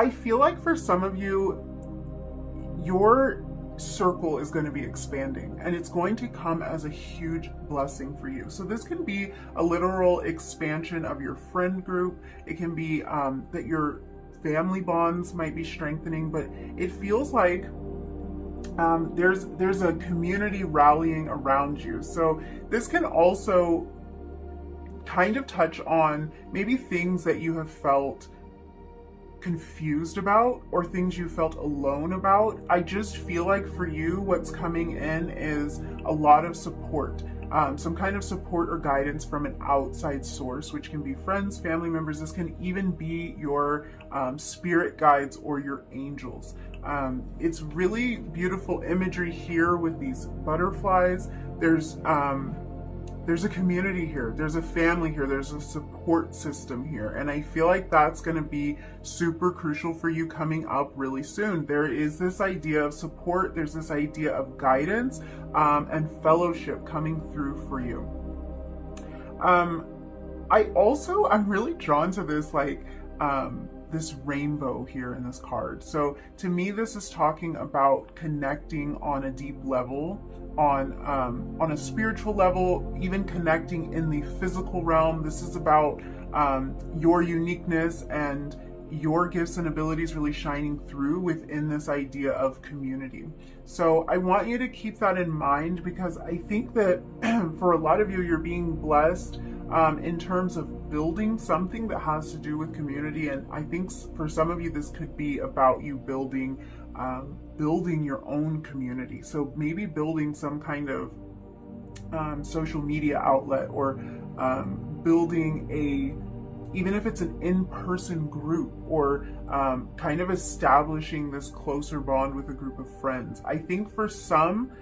I feel like for some of you, your circle is going to be expanding and it's going to come as a huge blessing for you. So this can be a literal expansion of your friend group. It can be that your family bonds might be strengthening, but it feels like there's a community rallying around you. So this can also kind of touch on maybe things that you have felt confused about or things you felt alone about. I just feel like for you, what's coming in is a lot of support, some kind of support or guidance from an outside source, which can be friends, family members. This can even be your spirit guides or your angels. It's really beautiful imagery here with these butterflies. There's a community here, there's a family here, there's a support system here, and I feel like that's going to be super crucial for you coming up really soon. There is this idea of support, there's this idea of guidance and fellowship coming through for you. I'm really drawn to this, like, this rainbow here in this card. So to me, this is talking about connecting on a deep level, on a spiritual level, even connecting in the physical realm. This is about your uniqueness and your gifts and abilities really shining through within this idea of community. So I want you to keep that in mind, because I think that for a lot of you, you're being blessed in terms of building something that has to do with community. And I think for some of you, this could be about you building your own community. So maybe building some kind of social media outlet, or building even if it's an in-person group, or kind of establishing this closer bond with a group of friends. I think for some,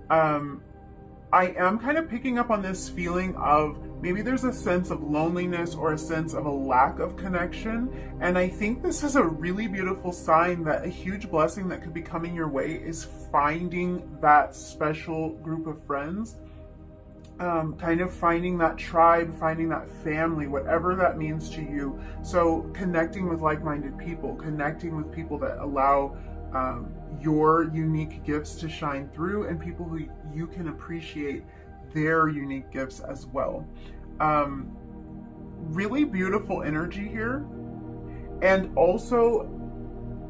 I am kind of picking up on this feeling of maybe there's a sense of loneliness or a sense of a lack of connection. And I think this is a really beautiful sign that a huge blessing that could be coming your way is finding that special group of friends. Kind of finding that tribe, finding that family, whatever that means to you. So connecting with like-minded people, connecting with people that allow your unique gifts to shine through, and people who you can appreciate their unique gifts as well. Really beautiful energy here. And also,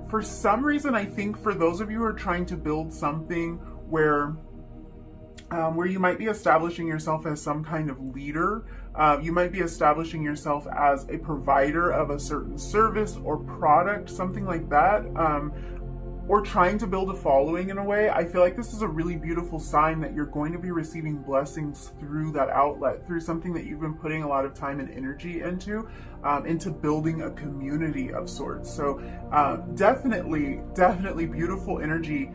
for some reason, I think for those of you who are trying to build something where you might be establishing yourself as some kind of leader, you might be establishing yourself as a provider of a certain service or product, something like that, or trying to build a following in a way. I feel like this is a really beautiful sign that you're going to be receiving blessings through that outlet, through something that you've been putting a lot of time and energy into building a community of sorts. So definitely beautiful energy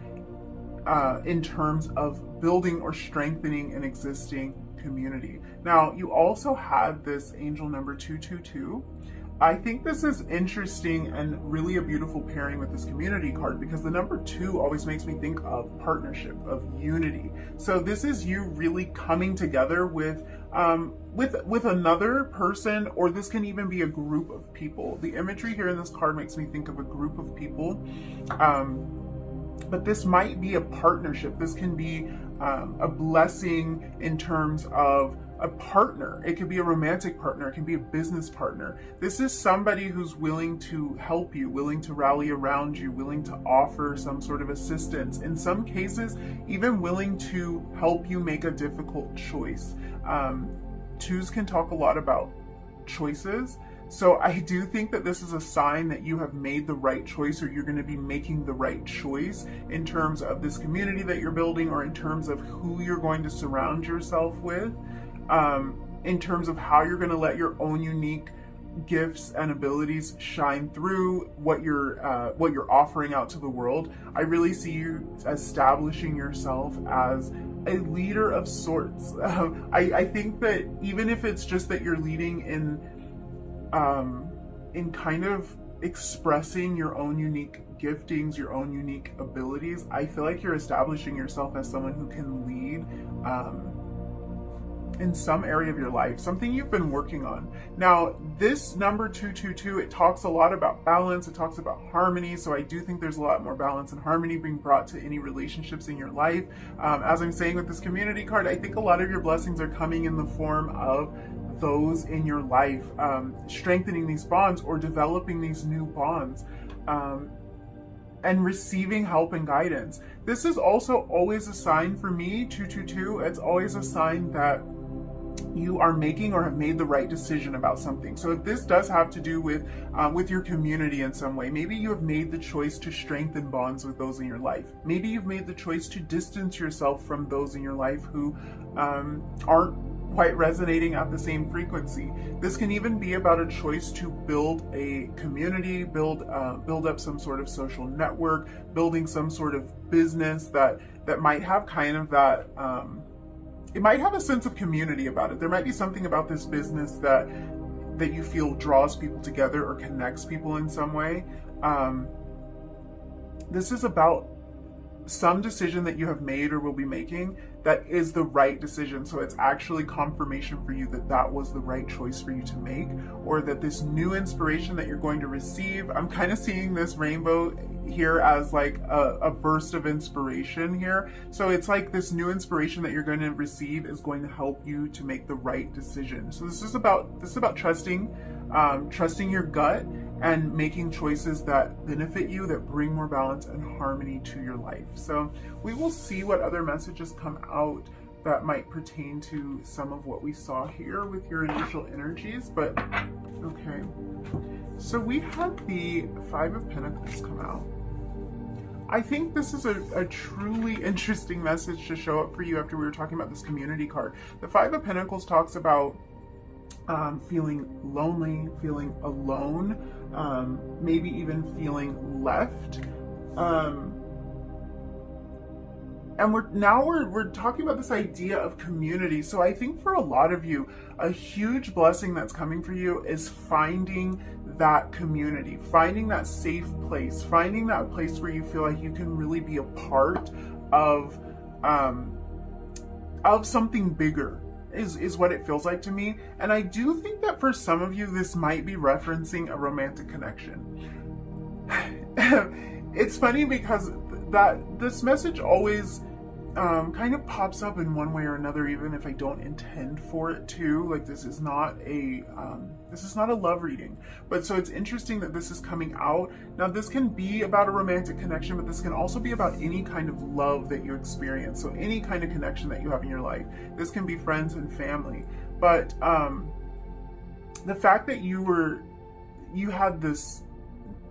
in terms of building or strengthening an existing community. Now, you also had this angel number 222. I think this is interesting and really a beautiful pairing with this community card, because the number 2 always makes me think of partnership, of unity. So this is you really coming together with another person, or this can even be a group of people. The imagery here in this card makes me think of a group of people. But this might be a partnership. This can be a blessing in terms of a partner. It could be a romantic partner. It can be a business partner. This is somebody who's willing to help you, willing to rally around you, willing to offer some sort of assistance. In some cases, even willing to help you make a difficult choice. Twos can talk a lot about choices. So I do think that this is a sign that you have made the right choice, or you're going to be making the right choice in terms of this community that you're building, or in terms of who you're going to surround yourself with, in terms of how you're going to let your own unique gifts and abilities shine through what you're offering out to the world. I really see you establishing yourself as a leader of sorts. I think that even if it's just that you're leading in kind of expressing your own unique giftings, your own unique abilities, I feel like you're establishing yourself as someone who can lead in some area of your life, something you've been working on. Now, this number 222, it talks a lot about balance, it talks about harmony, so I do think there's a lot more balance and harmony being brought to any relationships in your life. As I'm saying with this community card, I think a lot of your blessings are coming in the form of those in your life, strengthening these bonds or developing these new bonds. And receiving help and guidance. This is also always a sign for me, 222, it's always a sign that you are making or have made the right decision about something. So if this does have to do with your community in some way, maybe you have made the choice to strengthen bonds with those in your life. Maybe you've made the choice to distance yourself from those in your life who aren't quite resonating at the same frequency. This can even be about a choice to build a community, build up some sort of social network, building some sort of business that might have kind of that, it might have a sense of community about it. There might be something about this business that you feel draws people together or connects people in some way. This is about some decision that you have made or will be making that is the right decision. So it's actually confirmation for you that that was the right choice for you to make, or that this new inspiration that you're going to receive, I'm kind of seeing this rainbow here as like a burst of inspiration here. So it's like this new inspiration that you're going to receive is going to help you to make the right decision. So this is about trusting your gut and making choices that benefit you, that bring more balance and harmony to your life. So we will see what other messages come out that might pertain to some of what we saw here with your initial energies. But okay, so we had the Five of Pentacles come out. I think this is a truly interesting message to show up for you after we were talking about this community card. The Five of Pentacles talks about feeling lonely, feeling alone, maybe even feeling left. And we're talking about this idea of community. So I think for a lot of you, a huge blessing that's coming for you is finding that community, finding that safe place, finding that place where you feel like you can really be a part of something bigger. Is what it feels like to me. And I do think that for some of you, this might be referencing a romantic connection. It's funny because this message always kind of pops up in one way or another, even if I don't intend for it to. Like, this is not a love reading, but so it's interesting that this is coming out. Now, this can be about a romantic connection, but this can also be about any kind of love that you experience. So any kind of connection that you have in your life. This can be friends and family, but the fact that you had this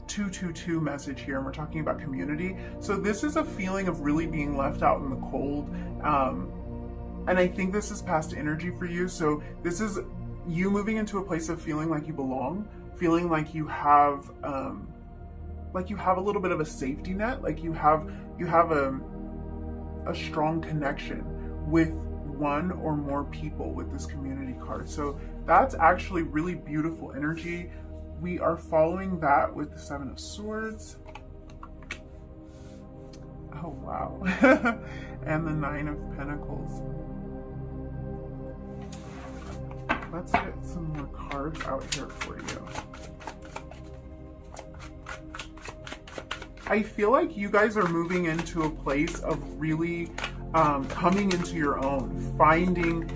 222 message here, and we're talking about community. So this is a feeling of really being left out in the cold. And I think this is past energy for you. So this is you moving into a place of feeling like you belong, feeling like you have a little bit of a safety net, like you have a strong connection with one or more people with this community card. So that's actually really beautiful energy. We are following that with the Seven of Swords. Oh, wow. And the Nine of Pentacles. Let's get some more cards out here for you. I feel like you guys are moving into a place of really coming into your own, finding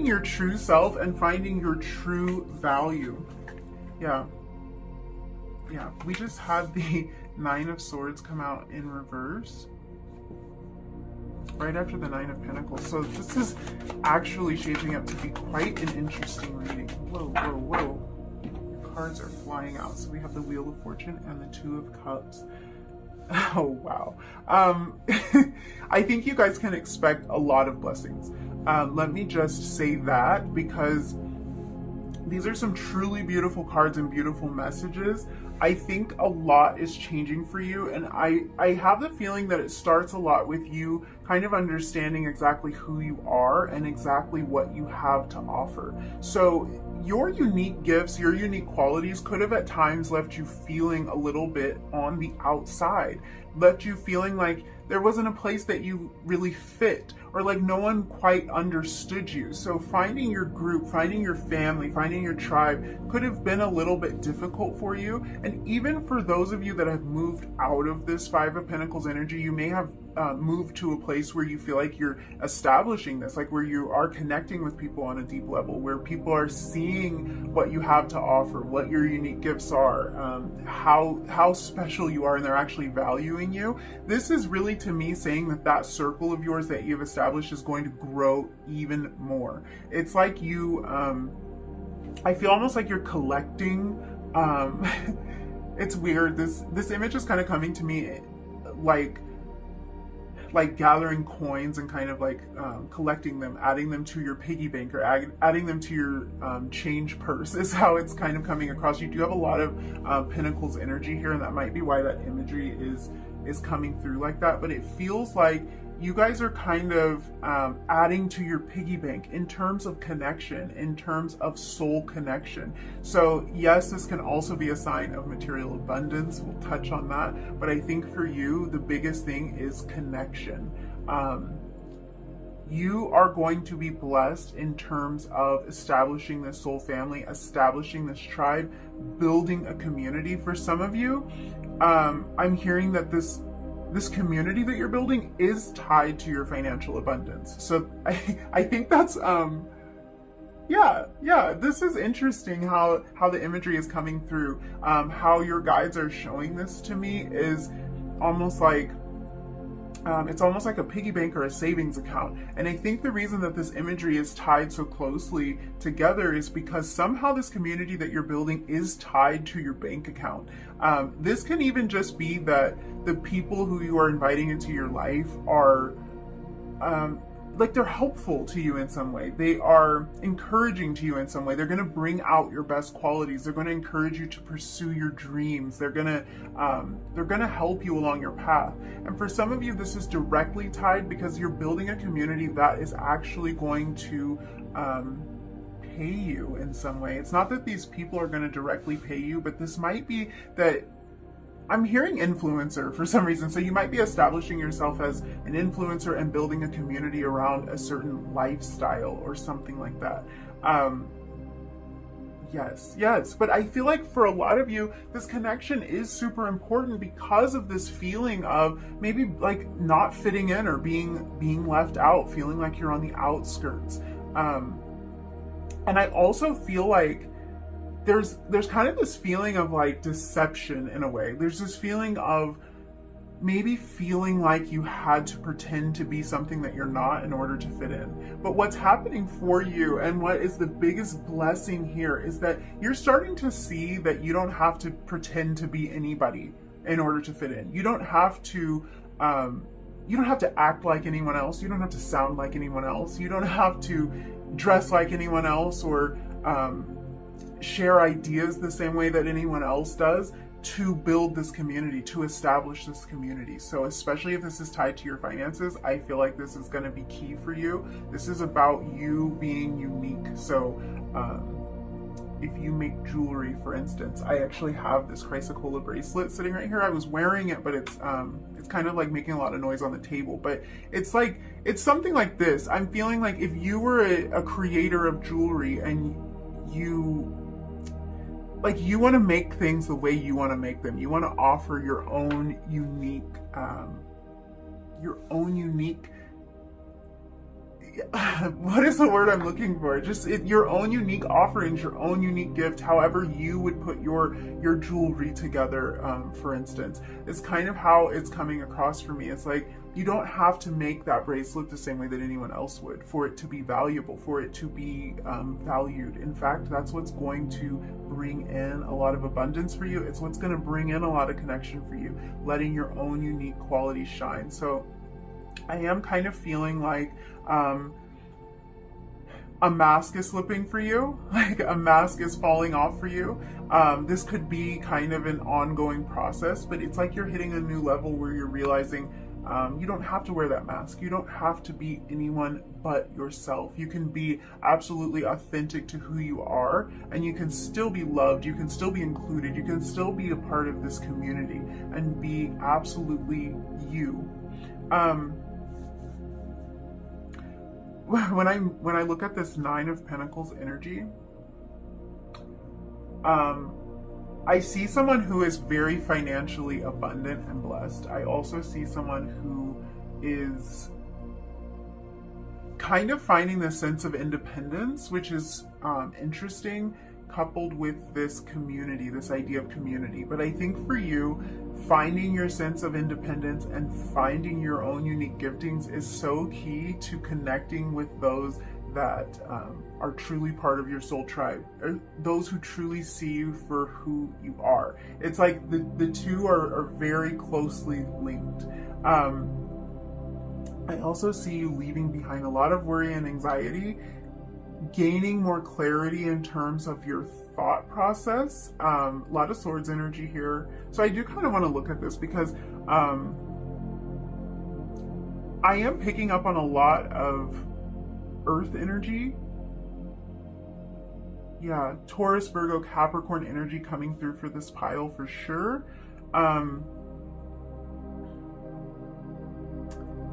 your true self and finding your true value. Yeah, we just had the Nine of Swords come out in reverse right after the Nine of Pentacles. So this is actually shaping up to be quite an interesting reading. Whoa, whoa, whoa. Cards are flying out. So we have the Wheel of Fortune and the Two of Cups. Oh, wow. I think you guys can expect a lot of blessings. Let me just say that, because these are some truly beautiful cards and beautiful messages. I think a lot is changing for you, and I have the feeling that it starts a lot with you kind of understanding exactly who you are and exactly what you have to offer. So your unique gifts, your unique qualities could have at times left you feeling a little bit on the outside, left you feeling like there wasn't a place that you really fit, or like no one quite understood you. So finding your group, finding your family, finding your tribe could have been a little bit difficult for you. And even for those of you that have moved out of this Five of Pentacles energy, you may have moved to a place where you feel like you're establishing this, like where you are connecting with people on a deep level, where people are seeing what you have to offer, what your unique gifts are, how special you are, and they're actually valuing you. This is really, to me, saying that that circle of yours that you've established is going to grow even more. It's like you, I feel almost like you're collecting, it's weird, this image is kind of coming to me like gathering coins and kind of like collecting them, adding them to your piggy bank, or adding them to your change purse is how it's kind of coming across. You do have a lot of Pentacles energy here, and that might be why that imagery is coming through like that. But it feels like you guys are kind of adding to your piggy bank in terms of connection, in terms of soul connection. So yes, this can also be a sign of material abundance. We'll touch on that. But I think for you, the biggest thing is connection. You are going to be blessed in terms of establishing this soul family, establishing this tribe, building a community. For some of you, I'm hearing that this community that you're building is tied to your financial abundance. So I think that's, yeah, this is interesting how the imagery is coming through. How your guides are showing this to me is almost like, it's almost like a piggy bank or a savings account. And I think the reason that this imagery is tied so closely together is because somehow this community that you're building is tied to your bank account. This can even just be that the people who you are inviting into your life are like they're helpful to you in some way. They are encouraging to you in some way. They're going to bring out your best qualities. They're going to encourage you to pursue your dreams. They're going to help you along your path. And for some of you, this is directly tied because you're building a community that is actually going to pay you in some way. It's not that these people are going to directly pay you, but this might be that I'm hearing influencer for some reason. So you might be establishing yourself as an influencer and building a community around a certain lifestyle or something like that. Yes. But I feel like for a lot of you, this connection is super important because of this feeling of maybe like not fitting in or being left out, feeling like you're on the outskirts. And I also feel like there's kind of this feeling of like deception in a way. There's this feeling of maybe feeling like you had to pretend to be something that you're not in order to fit in. But what's happening for you, and what is the biggest blessing here, is that you're starting to see that you don't have to pretend to be anybody in order to fit in. You don't have to act like anyone else. You don't have to sound like anyone else. You don't have to dress like anyone else, or share ideas the same way that anyone else does to build this community, to establish this community. So especially if this is tied to your finances, I feel like this is going to be key for you. This is about you being unique. So if you make jewelry, for instance, I actually have this chrysocolla bracelet sitting right here. I was wearing it, but it's kind of like making a lot of noise on the table. But it's something like this. I'm feeling like if you were a creator of jewelry and you want to make things the way you want to make them. You want to offer your own unique, what is the word I'm looking for? Just your own unique offerings, your own unique gift, however you would put your jewelry together, for instance. It's kind of how it's coming across for me. It's like, you don't have to make that bracelet the same way that anyone else would for it to be valuable, for it to be valued. In fact, that's what's going to bring in a lot of abundance for you. It's what's going to bring in a lot of connection for you, letting your own unique qualities shine. So I am kind of feeling like a mask is slipping for you, like a mask is falling off for you. This could be kind of an ongoing process, but it's like you're hitting a new level where you're realizing you don't have to wear that mask. You don't have to be anyone but yourself. You can be absolutely authentic to who you are, and you can still be loved. You can still be included. You can still be a part of this community and be absolutely you. When I look at this Nine of Pentacles energy, I see someone who is very financially abundant and blessed. I also see someone who is kind of finding this sense of independence, which is interesting, coupled with this community, this idea of community. But I think for you, finding your sense of independence and finding your own unique giftings is so key to connecting with those that are truly part of your soul tribe, or those who truly see you for who you are. It's like the two are very closely linked. I also see you leaving behind a lot of worry and anxiety, gaining more clarity in terms of your thought process. A lot of Swords energy here. So I do kind of want to look at this because I am picking up on a lot of Earth energy. Yeah, Taurus, Virgo, Capricorn energy coming through for this pile for sure.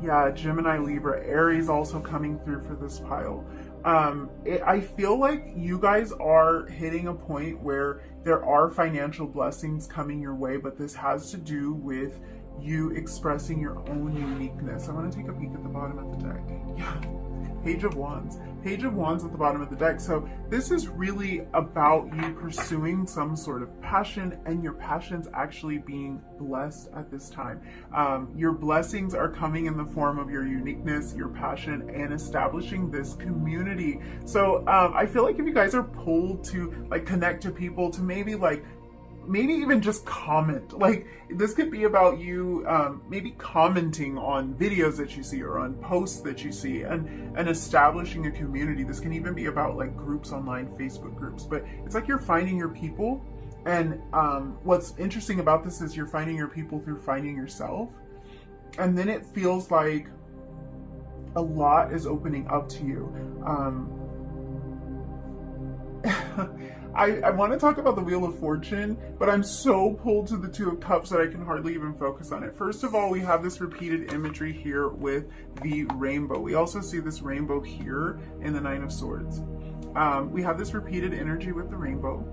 Yeah, Gemini, Libra, Aries also coming through for this pile. I feel like you guys are hitting a point where there are financial blessings coming your way, but this has to do with you expressing your own uniqueness. I want to take a peek at the bottom of the deck. Yeah. Page of Wands. Page of Wands at the bottom of the deck. So this is really about you pursuing some sort of passion, and your passion's actually being blessed at this time. Your blessings are coming in the form of your uniqueness, your passion, and establishing this community. So I feel like if you guys are pulled to like connect to people, to maybe even just comment, like this could be about you maybe commenting on videos that you see or on posts that you see, and establishing a community. This can even be about like groups online, Facebook groups, but it's like you're finding your people. And what's interesting about this is you're finding your people through finding yourself, and then it feels like a lot is opening up to you. I want to talk about the Wheel of Fortune, but I'm so pulled to the Two of Cups that I can hardly even focus on it. First of all, we have this repeated imagery here with the rainbow. We also see this rainbow here in the Nine of Swords. We have this repeated energy with the rainbow.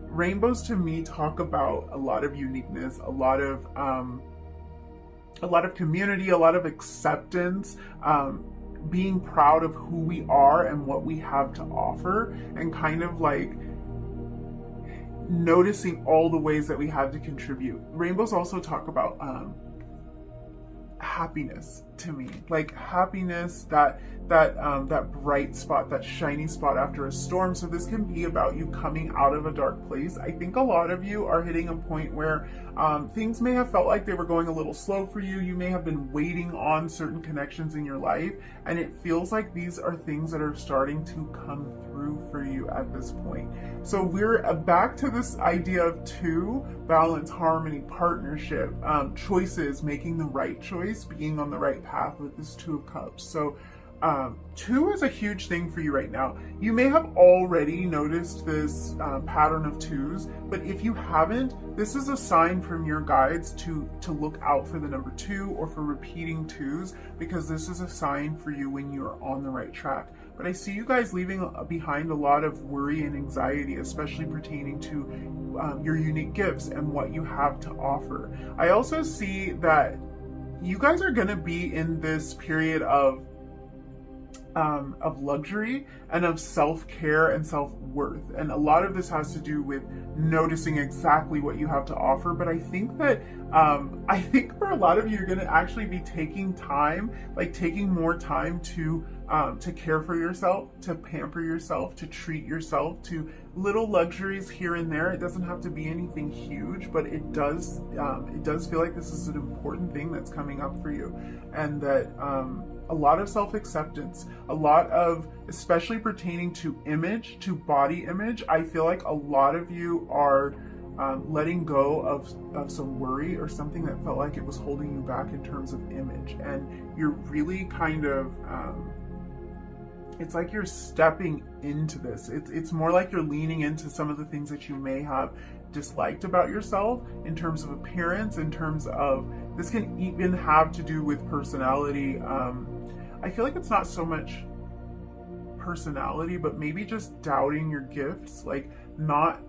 Rainbows to me talk about a lot of uniqueness, a lot of community, a lot of acceptance, being proud of who we are and what we have to offer, and kind of like noticing all the ways that we have to contribute. Rainbows also talk about happiness to me, like happiness, that bright spot, that shiny spot after a storm. So this can be about you coming out of a dark place. I think a lot of you are hitting a point where things may have felt like they were going a little slow for you. You may have been waiting on certain connections in your life, and it feels like these are things that are starting to come through for you at this point. So we're back to this idea of two: balance, harmony, partnership, choices, making the right choice, being on the right path with this Two of Cups. So two is a huge thing for you right now. You may have already noticed this pattern of twos, but if you haven't, this is a sign from your guides to look out for the number two or for repeating twos, because this is a sign for you when you're on the right track. But I see you guys leaving behind a lot of worry and anxiety, especially pertaining to your unique gifts and what you have to offer. I also see that you guys are going to be in this period of luxury and of self-care and self-worth. And a lot of this has to do with noticing exactly what you have to offer. But I think that, I think for a lot of you, you're going to actually be taking time, like taking more time to care for yourself, to pamper yourself, to treat yourself, to little luxuries here and there. It doesn't have to be anything huge, but it does feel like this is an important thing that's coming up for you. And that, a lot of self-acceptance, a lot of, especially pertaining to image, to body image. I feel like a lot of you are letting go of some worry or something that felt like it was holding you back in terms of image. And you're really kind of, it's like you're stepping into this. It's more like you're leaning into some of the things that you may have disliked about yourself in terms of appearance, in terms of, this can even have to do with personality. I feel like it's not so much personality, but maybe just doubting your gifts, like not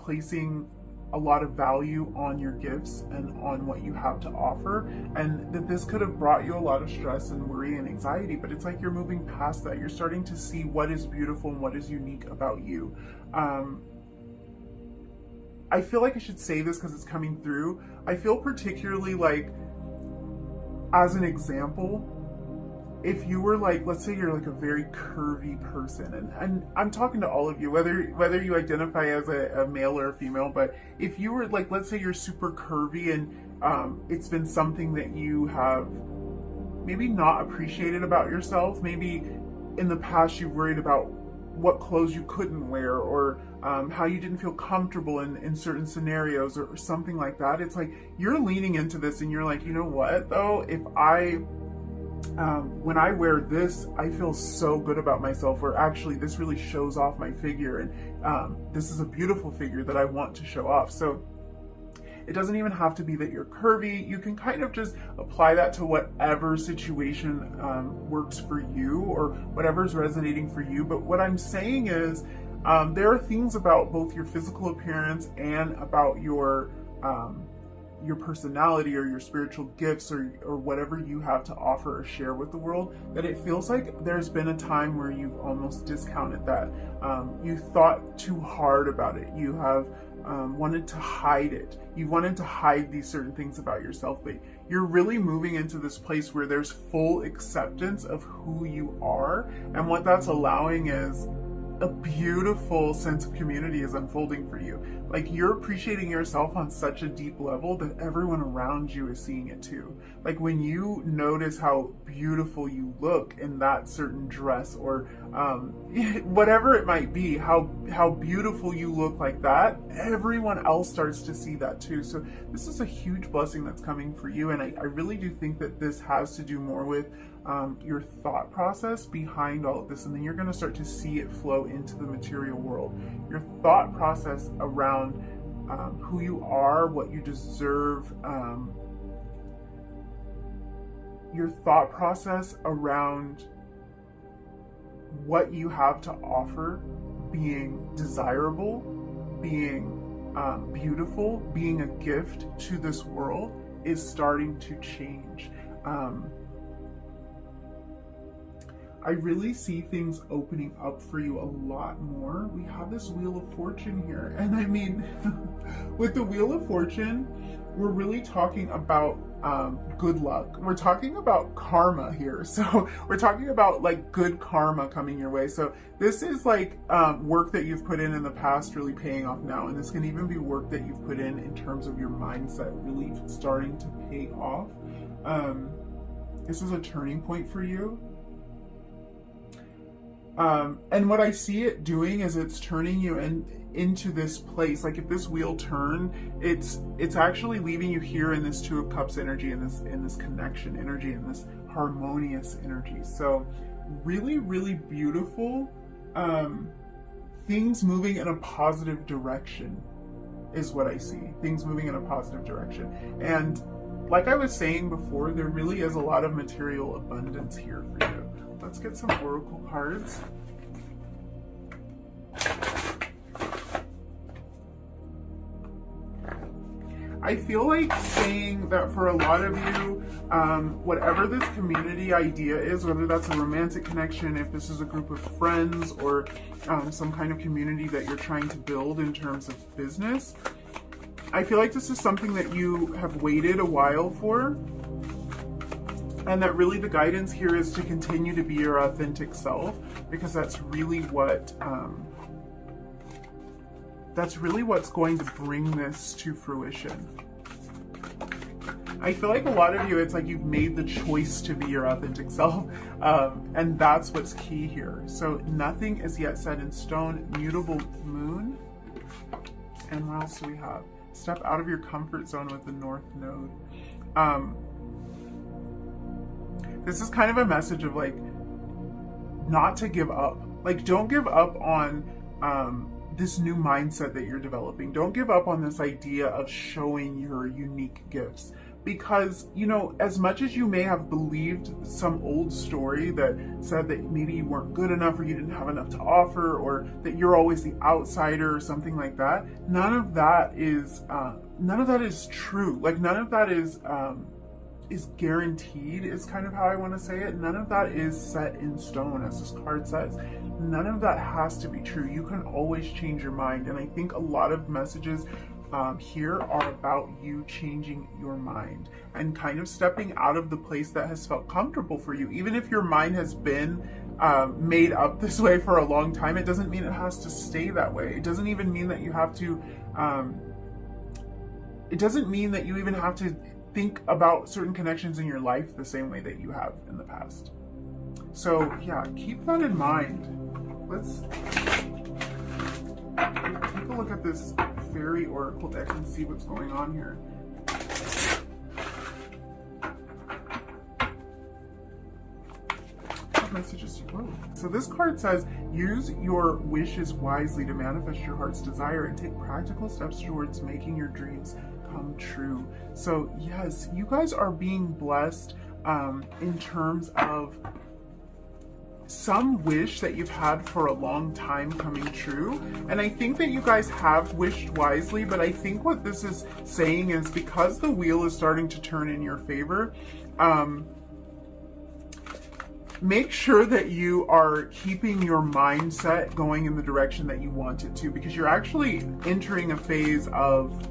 placing a lot of value on your gifts and on what you have to offer, and that this could have brought you a lot of stress and worry and anxiety. But it's like you're moving past that. You're starting to see what is beautiful and what is unique about you. I feel like I should say this because it's coming through. I feel particularly like, as an example, if you were like, let's say you're like a very curvy person, and I'm talking to all of you, whether you identify as a male or a female, but if you were like, let's say you're super curvy and it's been something that you have maybe not appreciated about yourself. Maybe in the past you worried about what clothes you couldn't wear, or how you didn't feel comfortable in certain scenarios, or something like that. It's like you're leaning into this and you're like, you know what though, if when I wear this, I feel so good about myself, or actually this really shows off my figure, and this is a beautiful figure that I want to show off. So it doesn't even have to be that you're curvy. You can kind of just apply that to whatever situation works for you, or whatever's resonating for you. But what I'm saying is, there are things about both your physical appearance and about your personality or your spiritual gifts, or whatever you have to offer or share with the world, that it feels like there's been a time where you've almost discounted that. You thought too hard about it. You have wanted to hide it. You wanted to hide these certain things about yourself, but you're really moving into this place where there's full acceptance of who you are, and what that's allowing is a beautiful sense of community is unfolding for you. Like, you're appreciating yourself on such a deep level that everyone around you is seeing it too. Like, when you notice how beautiful you look in that certain dress, or whatever it might be, how beautiful you look like that, everyone else starts to see that too. So this is a huge blessing that's coming for you, and I really do think that this has to do more with your thought process behind all of this, and then you're going to start to see it flow into the material world. Your thought process around who you are, what you deserve, your thought process around what you have to offer being desirable, being beautiful, being a gift to this world is starting to change. I really see things opening up for you a lot more. We have this Wheel of Fortune here. And I mean, with the Wheel of Fortune, we're really talking about good luck. We're talking about karma here. So we're talking about like good karma coming your way. So this is like work that you've put in the past really paying off now. And this can even be work that you've put in terms of your mindset really starting to pay off. This is a turning point for you. And what I see it doing is it's turning you into this place. Like, if this wheel turned, it's actually leaving you here in this Two of Cups energy, in this connection energy, in this harmonious energy. So really, really beautiful. Things moving in a positive direction is what I see. Things moving in a positive direction. And like I was saying before, there really is a lot of material abundance here for you. Let's get some oracle cards. I feel like saying that for a lot of you, whatever this community idea is, whether that's a romantic connection, if this is a group of friends, or some kind of community that you're trying to build in terms of business, I feel like this is something that you have waited a while for. And that really the guidance here is to continue to be your authentic self, because that's really what's going to bring this to fruition. I feel like a lot of you, it's like you've made the choice to be your authentic self, and that's what's key here. So nothing is yet set in stone, mutable moon, and what else do we have? Step out of your comfort zone with the North Node. This is kind of a message of like, not to give up. Like, don't give up on this new mindset that you're developing. Don't give up on this idea of showing your unique gifts. Because, you know, as much as you may have believed some old story that said that maybe you weren't good enough or you didn't have enough to offer or that you're always the outsider or something like that, none of that is true. Like, none of that is guaranteed, is kind of how I want to say it. None of that is set in stone, as this card says. None of that has to be true. You can always change your mind. And I think a lot of messages here are about you changing your mind and kind of stepping out of the place that has felt comfortable for you. Even if your mind has been made up this way for a long time, it doesn't mean it has to stay that way. It doesn't even mean that you have to, it doesn't mean that you even have to think about certain connections in your life the same way that you have in the past. So yeah, keep that in mind. Let's take a look at this fairy oracle deck and see what's going on here. What messages? Whoa. So this card says, use your wishes wisely to manifest your heart's desire and take practical steps towards making your dreams come true. So yes, you guys are being blessed in terms of some wish that you've had for a long time coming true. And I think that you guys have wished wisely, but I think what this is saying is because the wheel is starting to turn in your favor, make sure that you are keeping your mindset going in the direction that you want it to, because you're actually entering a phase of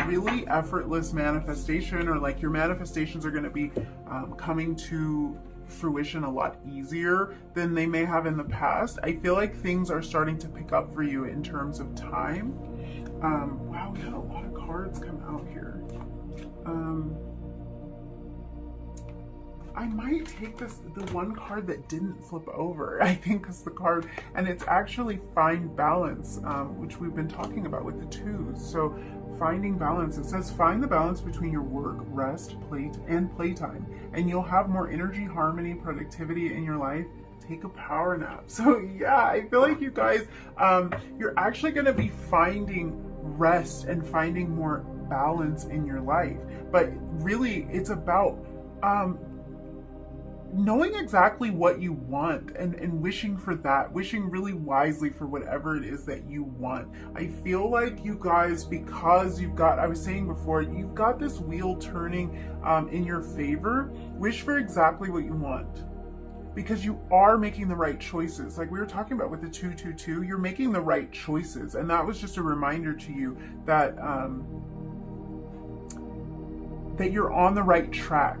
really effortless manifestation, or like your manifestations are going to be coming to fruition a lot easier than they may have in the past. I feel like things are starting to pick up for you in terms of time. Wow, we had a lot of cards come out here. I might take the one card that didn't flip over, I think is the card, and it's actually find balance, which we've been talking about with the twos. So finding balance, it says find the balance between your work, rest, and playtime, and you'll have more energy, harmony, productivity in your life. Take a power nap. So yeah, I feel like you guys, you're actually going to be finding rest and finding more balance in your life. But really, it's about knowing exactly what you want and wishing for that, wishing really wisely for whatever it is that you want. I feel like you guys, because you've got, I was saying before, you've got this wheel turning in your favor, wish for exactly what you want, because you are making the right choices. Like we were talking about with the 222, you're making the right choices. And that was just a reminder to you that, that you're on the right track.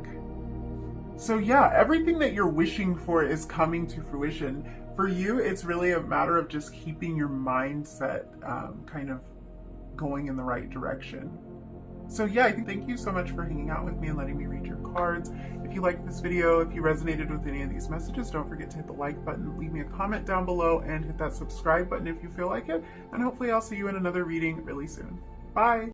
So yeah, everything that you're wishing for is coming to fruition. For you, it's really a matter of just keeping your mindset kind of going in the right direction. So yeah, I thank you so much for hanging out with me and letting me read your cards. If you liked this video, if you resonated with any of these messages, don't forget to hit the like button, leave me a comment down below, and hit that subscribe button if you feel like it. And hopefully I'll see you in another reading really soon. Bye!